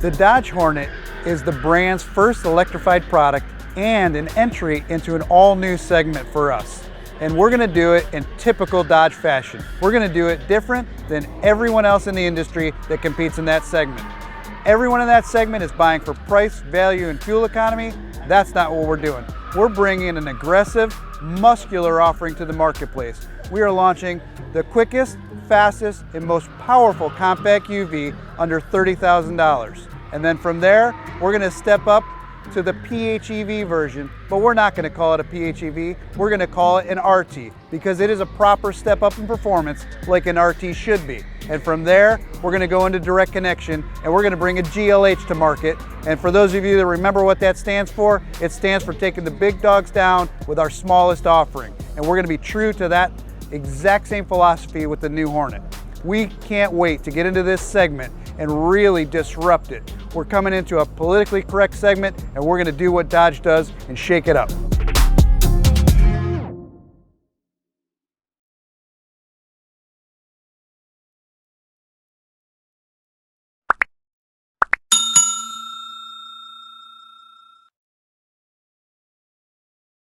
The Dodge Hornet is the brand's first electrified product and an entry into an all-new segment for us. And we're gonna do it in typical Dodge fashion. We're gonna do it different than everyone else in the industry that competes in that segment. Everyone in that segment is buying for price, value, and fuel economy. That's not what we're doing. We're bringing an aggressive, muscular offering to the marketplace. We are launching the quickest, fastest, and most powerful compact UV under $30,000. And then from there, we're gonna step up to the PHEV version, but we're not gonna call it a PHEV, we're gonna call it an RT, because it is a proper step up in performance like an RT should be. And from there, we're gonna go into direct connection, and we're gonna bring a GLH to market. And for those of you that remember what that stands for, it stands for taking the big dogs down with our smallest offering. And we're gonna be true to that exact same philosophy with the new Hornet. We can't wait to get into this segment and really disrupt it. We're coming into a politically correct segment, and we're gonna do what Dodge does and shake it up.